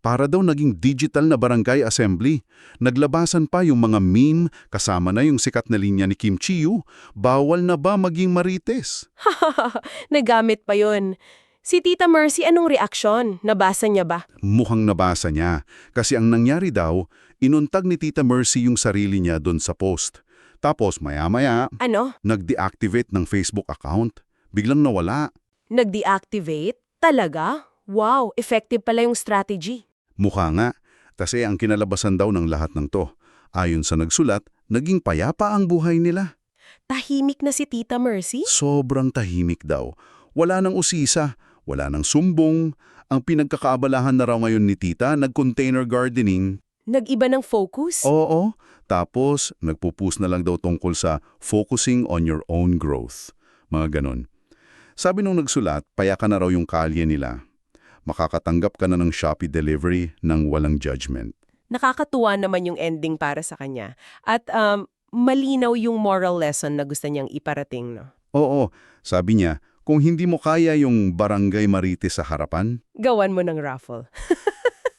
Para daw naging digital na barangay assembly. Naglabasan pa yung mga meme, kasama na yung sikat na linya ni Kim Chiu. Bawal na ba maging marites? Nagamit pa yun. Si Tita Mercy, anong reaksyon? Nabasa niya ba? Mukhang nabasa niya. Kasi ang nangyari daw, inuntag ni Tita Mercy yung sarili niya doon sa post. Tapos maya-maya, Ano? nag-deactivate ng Facebook account. Biglang nawala. Nag-deactivate? Talaga? Wow, effective pala yung strategy. Mukha nga. Kasi ang kinalabasan daw ng lahat ng to. Ayon sa nagsulat, naging payapa ang buhay nila. Tahimik na si Tita Mercy? Sobrang tahimik daw. Wala nang usisa, wala nang sumbong. Ang pinagkakaabalahan na raw ngayon ni Tita, nag-container gardening. Nag-iba ng focus? Oo, tapos nagpupus na lang daw tungkol sa focusing on your own growth. Mga ganon. Sabi nung nagsulat, payakan na raw yung kalye nila. Makakatanggap ka na ng Shopee delivery ng walang judgment. Nakakatuwa naman yung ending para sa kanya. At malinaw yung moral lesson na gusto niyang iparating, no? Oo, sabi niya, kung hindi mo kaya yung barangay marites sa harapan, Gawan mo ng raffle.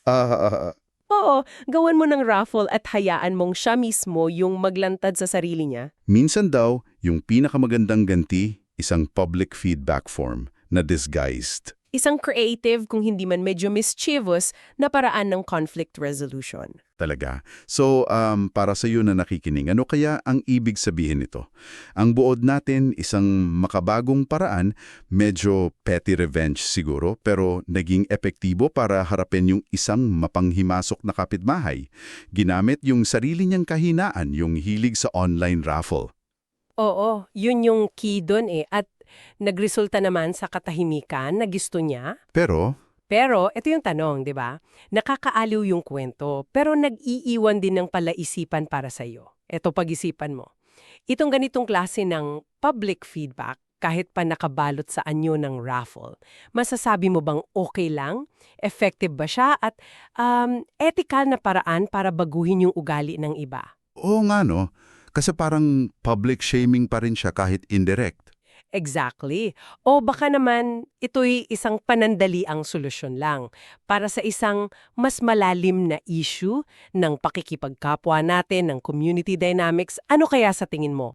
ah, Oo, gawan mo ng raffle at hayaan mong siya mismo yung maglantad sa sarili niya. minsan daw, yung pinakamagandang ganti, isang public feedback form na disguised. Isang creative, kung hindi man medyo mischievous, na paraan ng conflict resolution. Talaga. So, para sa iyo na nakikinig, ano kaya ang ibig sabihin nito? Ang buod natin, isang makabagong paraan, medyo petty revenge siguro, pero naging epektibo para harapin yung isang mapanghimasok na kapitbahay. Ginamit yung sarili niyang kahinaan, yung hilig sa online raffle. Oo, yun yung key dun eh. At nagresulta naman sa katahimikan na gusto niya. Pero, Pero, ito yung tanong, di ba? Nakakaaliw yung kwento, pero nag-iiwan din ng palaisipan para sa'yo. Ito pag-isipan mo. Itong ganitong klase ng public feedback, kahit pa nakabalot sa anyo ng raffle, masasabi mo bang okay lang? Effective ba siya? At ethical na paraan para baguhin yung ugali ng iba? oo nga no, kasi parang public shaming pa rin siya kahit indirect. Exactly. O baka naman ito'y isang panandaliang solusyon lang para sa isang mas malalim na issue ng pakikipagkapwa natin, ng community dynamics. Ano kaya sa tingin mo?